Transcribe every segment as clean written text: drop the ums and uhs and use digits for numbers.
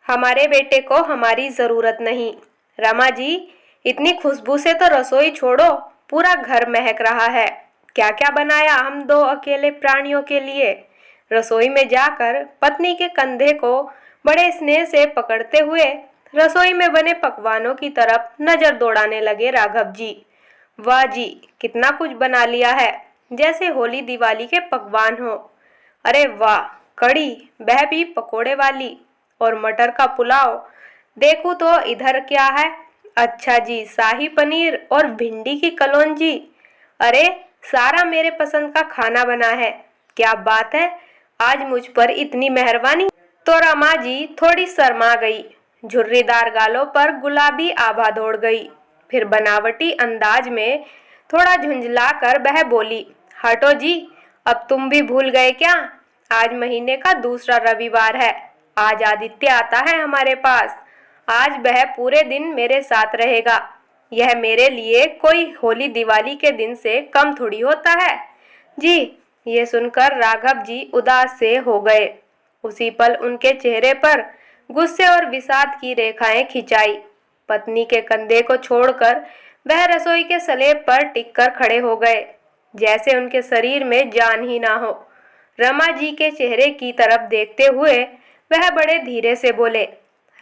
हमारे बेटे को हमारी जरूरत नहीं। रमा जी, इतनी खुशबू से तो रसोई छोड़ो, पूरा घर महक रहा है। क्या क्या बनाया हम दो अकेले प्राणियों के लिए। रसोई में जाकर पत्नी के कंधे को बड़े स्नेह से पकड़ते हुए रसोई में बने पकवानों की तरफ नजर दौड़ाने लगे राघव जी। वाह जी, कितना कुछ बना लिया है, जैसे होली दिवाली के पकवान हो। अरे वाह, कड़ी, वह भी पकोड़े वाली, और मटर का पुलाव। देखूं तो इधर क्या है। अच्छा जी, शाही पनीर और भिंडी की कलौंजी। अरे, सारा मेरे पसंद का खाना बना है। क्या बात है, आज मुझ पर इतनी मेहरबानी। तो रमा जी थोड़ी शर्मा गई। झुर्रीदार गालों पर गुलाबी आभा दौड़ गई। फिर बनावटी अंदाज में थोड़ा झुंझला कर वह बोली, हटो जी, अब तुम भी भूल गए क्या? आज महीने का दूसरा रविवार है। आज आदित्य आता है हमारे पास। आज वह पूरे दिन मेरे साथ रहेगा। यह मेरे लिए कोई होली दिवाली के दिन से कम थोड़ी होता है। जी। ये सुनकर राघव जी उदास से हो गए। उसी पल उनके चेहरे पर गुस्से और विषाद की रेखाएं खिंचाई। पत्नी के कंधे को छोड़कर वह रसोई के स्लैब पर टिककर खड़े हो गए, जैसे उनके शरीर में जान ही ना हो। रमा जी के चेहरे की तरफ देखते हुए वह बड़े धीरे से बोले,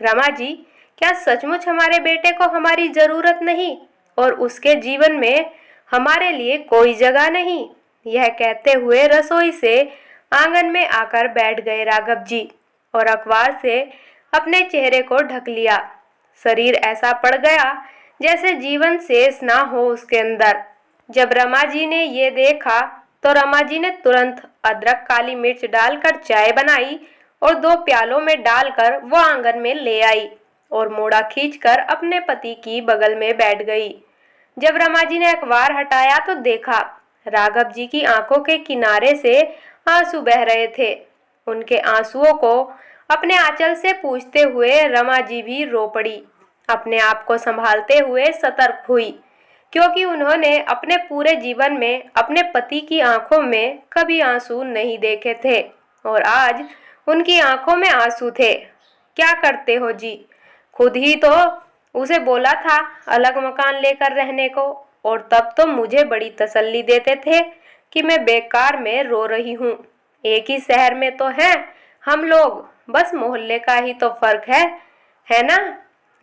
रमा जी, क्या सचमुच हमारे बेटे को हमारी जरूरत नहीं और उसके जीवन में हमारे लिए कोई जगह नहीं? यह कहते हुए रसोई से आंगन में आकर बैठ गए राघव जी और अखबार से अपने चेहरे को ढक लिया। शरीर ऐसा पड़ गया जैसे जीवन शेष ना हो उसके अंदर। जब रमा जी ने ये देखा तो रमा जी ने तुरंत अदरक काली मिर्च डालकर चाय बनाई और 2 प्यालों में डालकर वो आंगन में ले आई और मोड़ा खींचकर अपने पति की बगल में बैठ गई। जब रमा जी ने अखबार हटाया तो देखा राघव जी की आंखों के किनारे से आंसू बह रहे थे। उनके आंसुओं को अपने आंचल से पूछते हुए रमा जी भी रो पड़ी। अपने आप को संभालते हुए सतर्क हुई, क्योंकि उन्होंने अपने पूरे जीवन में अपने पति की आंखों में कभी आंसू नहीं देखे थे और आज उनकी आंखों में आंसू थे। क्या करते हो जी? खुद ही तो उसे बोला था अलग मकान लेकर रहने को, और तब तो मुझे बड़ी तसल्ली देते थे कि मैं बेकार में रो रही हूँ। एक ही शहर में तो हैं हम लोग, बस मोहल्ले का ही तो फर्क है ना?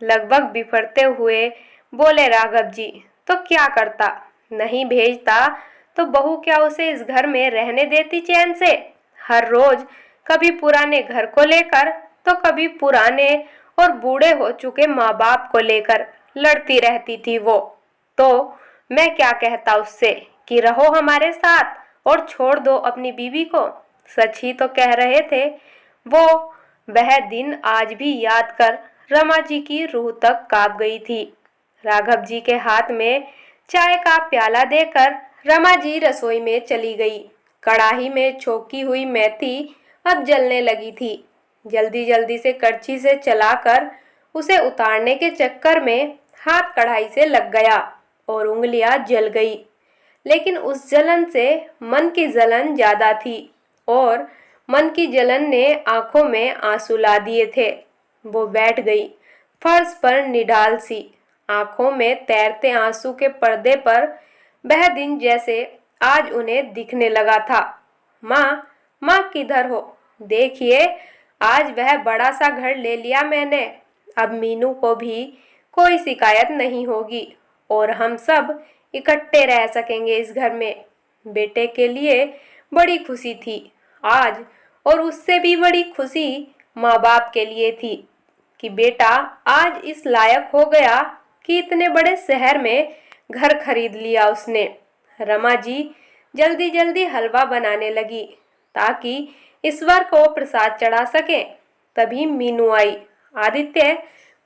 लगभग बिफरते हुए बोले राघव जी। तो क्या करता? नहीं भेजता तो बहू क्या उसे इस घर में रहने देती चैन से? हर रोज कभी पुराने घर को लेकर तो कभी पुराने और बूढ़े हो चुके माँ बाप को लेकर लड़ती रहती थी वो। तो मैं क्या कहता उससे कि रहो हमारे साथ और छोड़ दो अपनी बीवी को। सच ही तो कह रहे थे वो। वह दिन आज भी याद कर रमा जी की रूह तक कांप गई थी। राघव जी के हाथ में चाय का प्याला देकर रमा जी रसोई में चली गई। कढ़ाई में छोकी हुई मेथी अब जलने लगी थी। जल्दी जल्दी से करछी से चलाकर उसे उतारने के चक्कर में हाथ कढ़ाई से लग गया और उंगलियां जल गई। लेकिन उस जलन से मन की जलन ज्यादा थी और मन की जलन ने आंखों में आंसू ला दिए थे। वो बैठ गई फर्श पर निढाल सी, आंखों में तैरते आंसू के पर्दे पर वह दिन जैसे आज उन्हें दिखने लगा था। माँ, माँ किधर हो? देखिए, आज वह बड़ा सा घर ले लिया मैंने। अब मीनू को भी कोई शिकायत नहीं होगी और हम सब इकट्ठे रह सकेंगे इस घर में। बेटे के लिए बड़ी खुशी थी आज, और उससे भी बड़ी खुशी माँ बाप के लिए थी कि बेटा आज इस लायक हो गया कि इतने बड़े शहर में घर खरीद लिया उसने। रमा जी जल्दी जल्दी हलवा बनाने लगी ताकि ईश्वर को प्रसाद चढ़ा सके। तभी मीनू आई। आदित्य,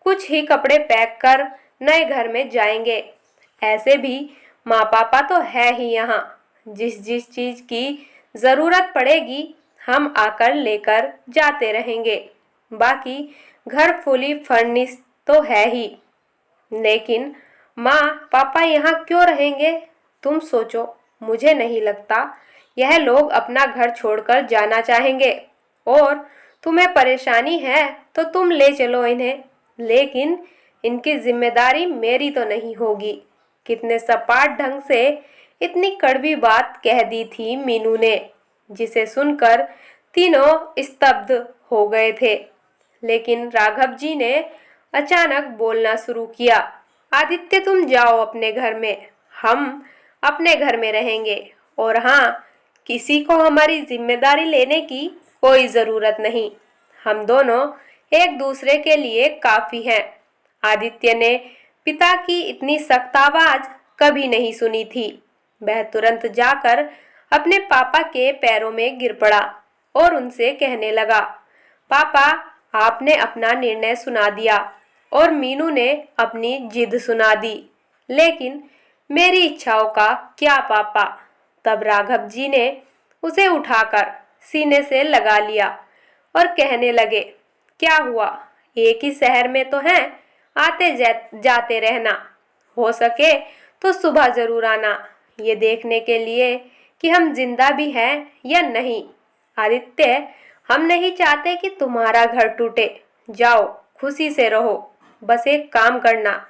कुछ ही कपड़े पैक कर नए घर में जाएंगे। ऐसे भी माँ पापा तो है ही यहाँ। जिस जिस चीज की जरूरत पड़ेगी हम आकर लेकर जाते रहेंगे। बाकी घर फुली फर्निश तो है ही। लेकिन माँ पापा यहाँ क्यों रहेंगे? तुम सोचो। मुझे नहीं लगता यह लोग अपना घर छोड़कर जाना चाहेंगे। और तुम्हें परेशानी है तो तुम ले चलो इन्हें, लेकिन इनकी जिम्मेदारी मेरी तो नहीं होगी। कितने सपाट ढंग से इतनी कड़वी बात कह दी थी मीनू ने, जिसे सुनकर तीनों स्तब्ध हो गए थे। लेकिन राघव जी ने अचानक बोलना शुरू किया, आदित्य तुम जाओ अपने घर में, हम अपने घर में रहेंगे। और हाँ, किसी को हमारी जिम्मेदारी लेने की कोई ज़रूरत नहीं। हम दोनों एक दूसरे के लिए काफ़ी हैं। आदित्य ने पिता की इतनी सख्त आवाज़ कभी नहीं सुनी थी। वह तुरंत जाकर अपने पापा के पैरों में गिर पड़ा और उनसे कहने लगा, पापा आपने अपना निर्णय सुना दिया और मीनू ने अपनी जिद सुना दी, लेकिन मेरी इच्छाओं का क्या पापा। तब राघव जी ने उसे उठाकर सीने से लगा लिया और कहने लगे, क्या हुआ, एक ही शहर में तो हैं, आते जाते रहना। हो सके तो सुबह जरूर आना, ये देखने के लिए कि हम जिंदा भी हैं या नहीं। आदित्य, हम नहीं चाहते कि तुम्हारा घर टूटे। जाओ, खुशी से रहो। बस एक काम करना,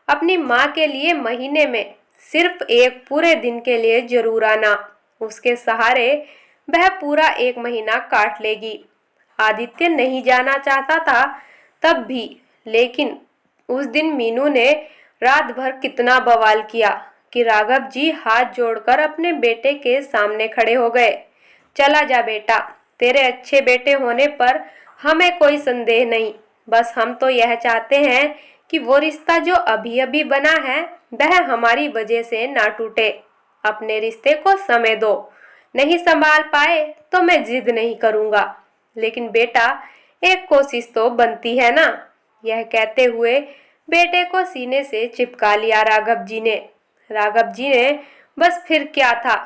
अपनी माँ के लिए महीने में सिर्फ एक पूरे दिन के लिए जरूर आना। उसके सहारे वह पूरा एक महीना काट लेगी। आदित्य नहीं जाना चाहता था तब भी, लेकिन उस दिन मीनू ने रात भर कितना बवाल किया कि राघव जी हाथ जोड़कर अपने बेटे के सामने खड़े हो गए। चला जा बेटा, तेरे अच्छे बेटे होने पर हमें कोई संदेह नहीं। बस हम तो यह चाहते हैं कि वो रिश्ता जो अभी अभी बना है वह हमारी वजह से ना टूटे। अपने रिश्ते को समय दो, नहीं संभाल पाए तो मैं जिद नहीं करूँगा, लेकिन बेटा एक कोशिश तो बनती है ना। यह कहते हुए बेटे को सीने से चिपका लिया राघव जी ने। राघव जी ने बस फिर क्या था,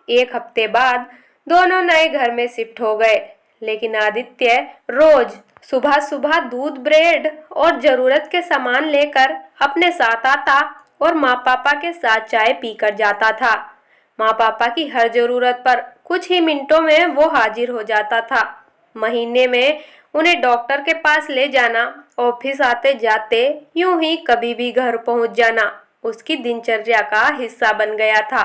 एक हफ्ते बाद दोनों नए घर में शिफ्ट हो गए। लेकिन आदित्य रोज सुबह सुबह दूध, ब्रेड और जरूरत के सामान लेकर अपने साथ आता और माँ पापा के साथ चाय पीकर जाता था। माँ पापा की हर जरूरत पर कुछ ही मिनटों में वो हाजिर हो जाता था। महीने में उन्हें डॉक्टर के पास ले जाना, ऑफिस आते जाते, यूं ही कभी भी घर पहुंच जाना उसकी दिनचर्या का हिस्सा बन गया था।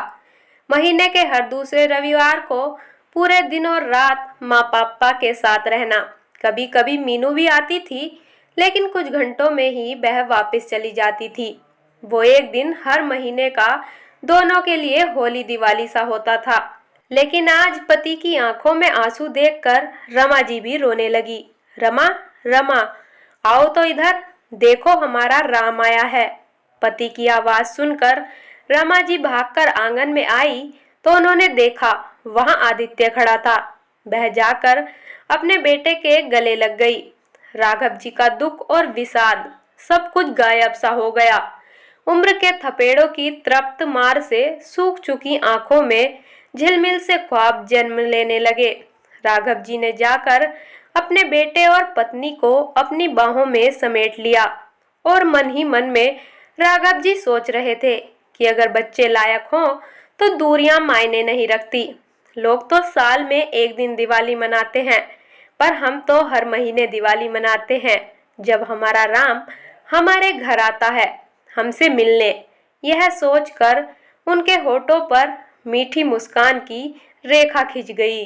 महीने के हर दूसरे रविवार को पूरे दिन और रात माँ पापा के साथ रहना। कभी कभी मीनू भी आती थी, लेकिन कुछ घंटों में ही वह वापस चली जाती थी। वो एक दिन हर महीने का दोनों के लिए होली दिवाली सा होता था। लेकिन आज पति की आंखों में आंसू देखकर रमा जी भी रोने लगी। रमा, रमा, आओ तो इधर, देखो हमारा राम आया है। पति की आवाज सुनकर रमा जी भागकर आंगन में आई तो उन्होंने देखा वहां आदित्य खड़ा था। वह जाकर अपने बेटे के गले लग गई। राघव जी का दुख और विषाद सब कुछ गायब सा हो गया। उम्र के थपेड़ों की तृप्त मार से सूख चुकी आंखों में झिलमिल से ख्वाब जन्म लेने लगे। राघव जी ने जाकर अपने बेटे और पत्नी को अपनी बाहों में समेट लिया और मन ही मन में राघव जी सोच रहे थे कि अगर बच्चे लायक हों तो दूरियां मायने नहीं रखती। लोग तो साल में एक दिन दिवाली मनाते हैं, पर हम तो हर महीने दिवाली मनाते हैं जब हमारा राम हमारे घर आता है हमसे मिलने। यह सोचकर उनके होठों पर मीठी मुस्कान की रेखा खिंच गई।